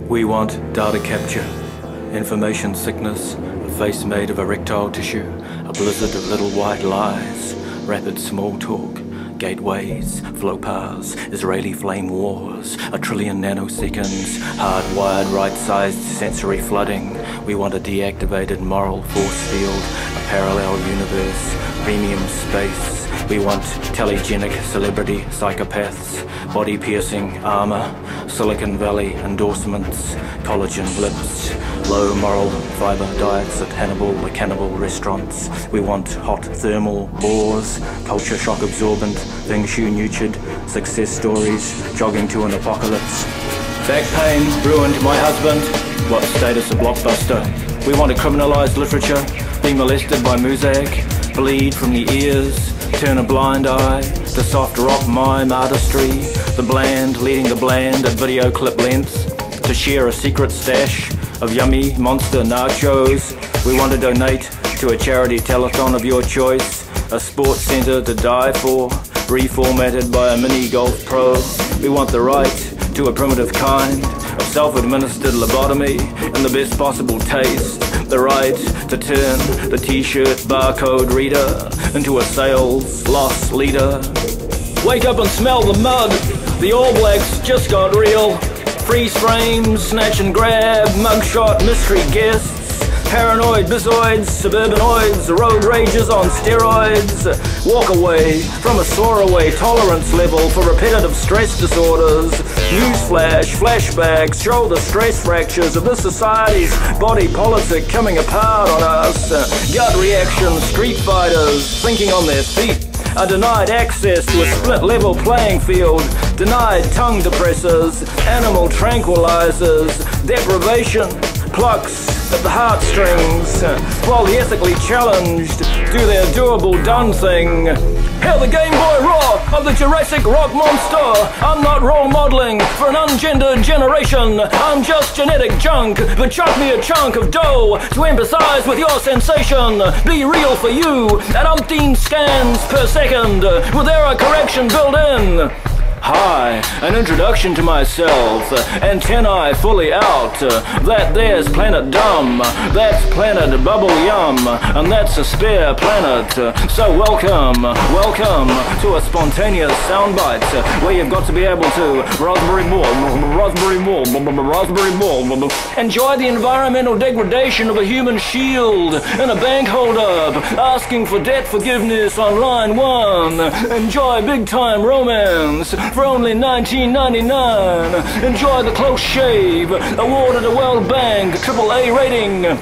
We want data capture, information sickness, a face made of erectile tissue, a blizzard of little white lies, rapid small talk, gateways, flow paths, Israeli flame wars, a trillion nanoseconds, hardwired right-sized sensory flooding. We want a deactivated moral force field, a parallel universe, premium space. We want telegenic celebrity psychopaths, body-piercing armor, Silicon Valley endorsements, collagen lips, low moral fiber diets at Hannibal the Cannibal restaurants. We want hot thermal bores, culture shock absorbent, Feng Shui nurtured, success stories, jogging to an apocalypse. Back pain ruined my husband. What status a blockbuster? We want a criminalized literature, be molested by mosaic, bleed from the ears, turn a blind eye to soft rock mime artistry, the bland leading the bland at video clip length, to share a secret stash of yummy monster nachos. We want to donate to a charity telethon of your choice, a sports centre to die for, reformatted by a mini golf pro. We want the right to a primitive kind of self-administered lobotomy in the best possible taste, the right to turn the t-shirt barcode reader into a sales loss leader. Wake up and smell the mud, the All Blacks just got real. Freeze frames, snatch and grab, mugshot mystery guests, paranoid bizoids, suburbanoids, road rages on steroids. Walk away from a soar-away tolerance level for repetitive stress disorders. Newsflash, flashbacks show the stress fractures of this society's body politic coming apart on us. Gut reaction, street fighters thinking on their feet are denied access to a split level playing field, denied tongue depressors, animal tranquilizers, deprivation plucks at the heartstrings, while the ethically challenged do their doable done thing. Hail the Game Boy Rock of the Jurassic Rock monster. I'm not role modeling for an ungendered generation. I'm just genetic junk, but chuck me a chunk of dough to empathize with your sensation. Be real for you at umpteen scans per second with error correction built in. Hi, an introduction to myself, antennae fully out, that there's planet dumb, that's planet bubble yum, and that's a spare planet. So welcome to a spontaneous soundbite, where you've got to be able to raspberry ball, enjoy the environmental degradation of a human shield in a bank holdup, asking for debt forgiveness on line 1, enjoy big time romance for only $19.99. Enjoy the close shave, awarded a World Bank AAA rating.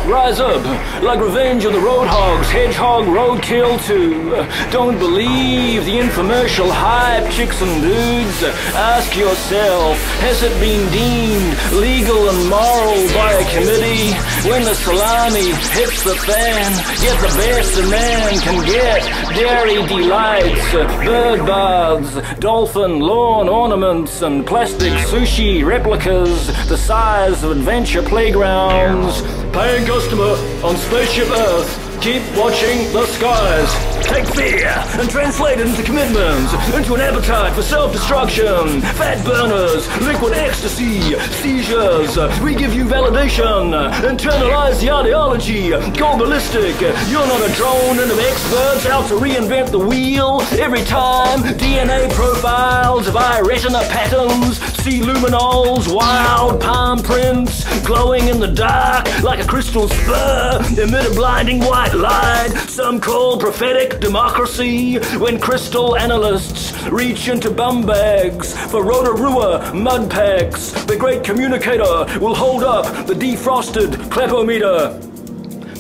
Rise up like Revenge of the Roadhogs, Hedgehog Roadkill 2. Don't believe the infomercial hype, chicks and dudes. Ask yourself, has it been deemed legal and moral by a committee? When the salami hits the fan, get the best a man can get. Dairy delights, bird baths, dolphin lawn ornaments, and plastic sushi replicas the size of adventure playgrounds. Paying customer on Spaceship Earth. Keep watching the skies. Take fear and translate it into commitment, into an appetite for self-destruction. Fat burners, liquid ecstasy, seizures. We give you validation. Internalize the ideology. Go ballistic. You're not a drone and of experts out to reinvent the wheel. Every time DNA profiles of eye retina patterns, see luminols, wild palm prints, glowing in the dark like a crystal spur, emit a blinding white light, some call prophetic democracy, when crystal analysts reach into bum bags for Rotorua mud packs. The great communicator will hold up the defrosted klepometer.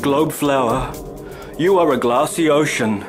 Globe flower, you are a glassy ocean,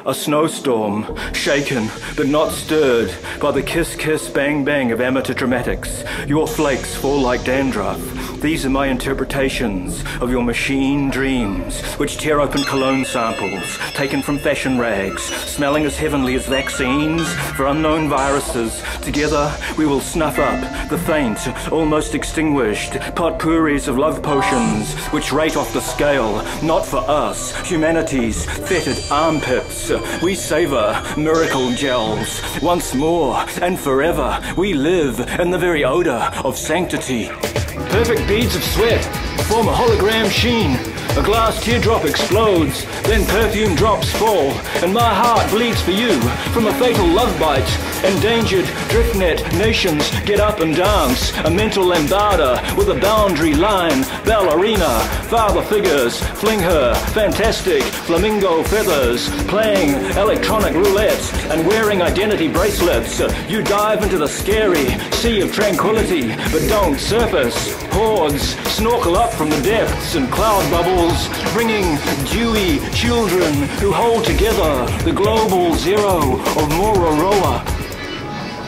a snowstorm, shaken but not stirred by the kiss-kiss bang-bang of amateur dramatics. Your flakes fall like dandruff, These are my interpretations of your machine dreams, which tear open cologne samples, taken from fashion rags, smelling as heavenly as vaccines for unknown viruses. Together we will snuff up the faint, almost extinguished potpourris of love potions, which rate off the scale, not for us, humanity's fetid armpits. We savor miracle gels. Once more and forever, we live in the very odor of sanctity. Perfect beads of sweat form a hologram sheen. A glass teardrop explodes, then perfume drops fall, and my heart bleeds for you from a fatal love bite. Endangered driftnet nations get up and dance, a mental lambada with a boundary line. Ballerina, father figures fling her fantastic flamingo feathers, playing electronic roulette and wearing identity bracelets. You dive into the scary sea of tranquility, but don't surface. Hordes snorkel up from the depths and cloud bubbles, bringing dewy children who hold together the global zero of Mororoa.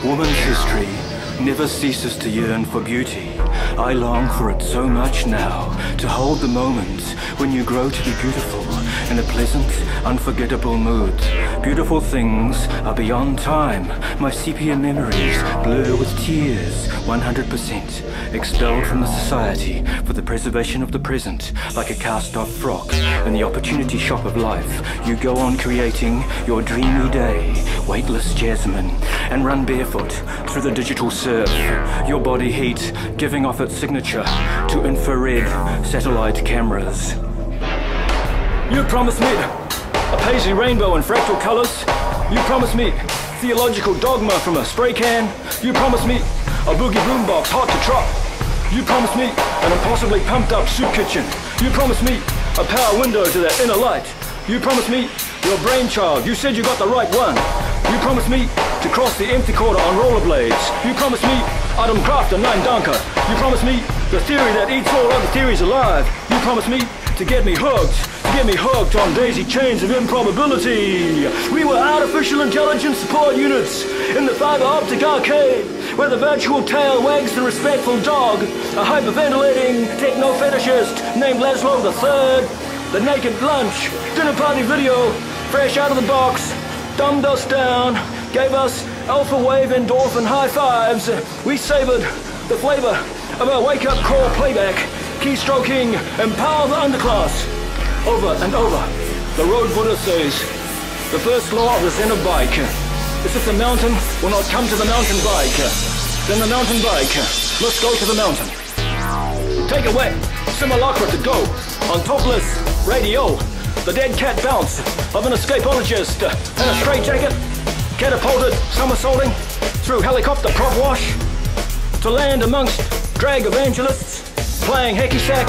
Woman's history never ceases to yearn for beauty. I long for it so much now, to hold the moment when you grow to be beautiful in a pleasant, unforgettable mood. Beautiful things are beyond time. My sepia memories blur with tears, 100% expelled from the society for the preservation of the present, like a cast-off frock in the opportunity shop of life. You go on creating your dreamy day, weightless jasmine, and run barefoot through the digital surf, your body heat giving off its signature to infrared satellite cameras. You promised me a paisley rainbow in fractal colors. You promised me theological dogma from a spray can. You promised me a boogie boombox hot to trot. You promised me an impossibly pumped up soup kitchen. You promised me a power window to that inner light. You promised me your brainchild. You said you got the right one. You promised me to cross the empty quarter on rollerblades. You promised me Adam Craft and 9 Dunker. You promised me the theory that eats all other theories alive. You promised me to get me hooked on daisy chains of improbability. We were artificial intelligence support units in the fiber optic arcade, where the virtual tail wags the respectful dog, a hyperventilating techno-fetishist named Laszlo III, the naked lunch, dinner party video, fresh out of the box, dumbed us down, gave us alpha wave endorphin high fives. We savored the flavor of our wake-up call playback, keystroking, empower the underclass. Over and over, the road Buddha says, the first law of the Zen of bike is if the mountain will not come to the mountain bike, then the mountain bike must go to the mountain. Take away, simulacra to go, on topless radio, the dead cat bounce of an escapologist in a straitjacket, catapulted somersaulting through helicopter prop wash, to land amongst drag evangelists, playing hacky sack,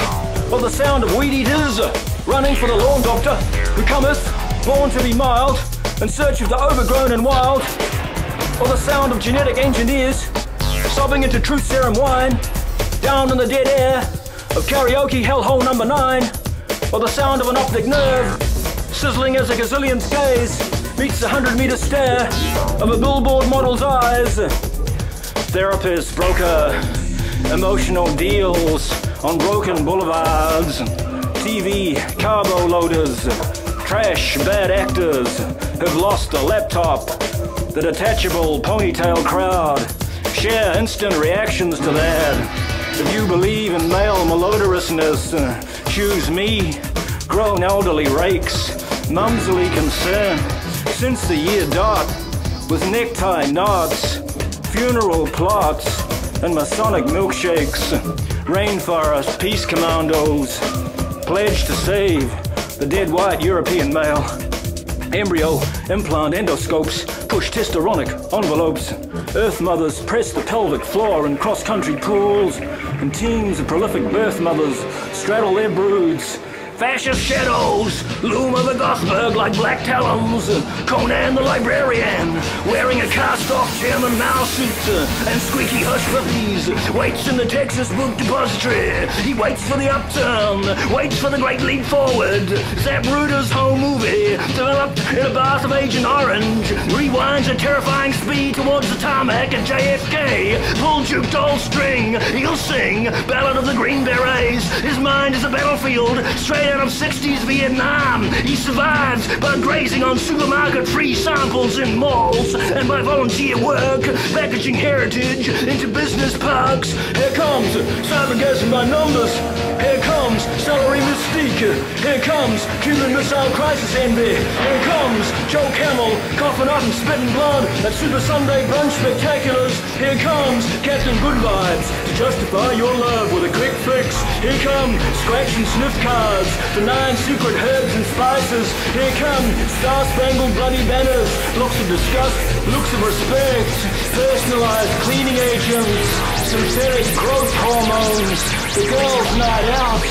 or the sound of weed eaters running for the lawn doctor who cometh, born to be mild, in search of the overgrown and wild, or the sound of genetic engineers sobbing into truth serum wine, down in the dead air of karaoke hellhole number 9, or the sound of an optic nerve sizzling as a gazillion's gaze meets the 100-meter stare of a billboard model's eyes. Therapists broker emotional deals on broken boulevards, TV carbo loaders, trash bad actors have lost a laptop. The detachable ponytail crowd share instant reactions to that. If you believe in male malodorousness, choose me. Grown elderly rakes, mumsily concerned since the year dot, with necktie knots, funeral plots, and Masonic milkshakes. Rainforest peace commandos pledged to save the dead white European male. Embryo implant endoscopes push testosteronic envelopes. Earth mothers press the pelvic floor in cross-country pools, and teams of prolific birth mothers straddle their broods Fascist shadows loom over Gothburg like black talons. Conan the librarian, wearing a cast-off Chairman Mao suit and squeaky hush puppies, waits in the Texas book depository. He waits for the upturn, waits for the great leap forward. Zapruder's home movie, developed in a bath of Agent Orange, rewinds at terrifying speed towards the tarmac at JFK. Pull juked all string, he'll sing Ballad of the Green Berets. His mind is a battlefield straight out of 60s Vietnam. He survives by grazing on supermarket-free samples in malls and by volunteer work, packaging heritage into business parks. Here comes cyber guessing by numbers. Here comes salary mystique. Here comes Cuban Missile Crisis envy. Here comes Joe Camel coughing up and spitting blood at Super Sunday brunch spectaculars. Here comes Captain Good Vibes to justify your love with a quick fix. Here come scratch and sniff cards for 9 secret herbs and spices. Here come star-spangled bloody banners, looks of disgust, looks of respect, personalized cleaning agents, synthetic growth hormones, the girls' night out,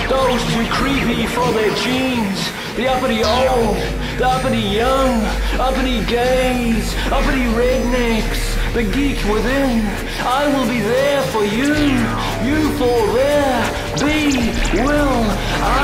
those too creepy for their genes, the uppity old, the uppity young, uppity gays, uppity rednecks, the geek within. I will be there for you, you for there, be, will, I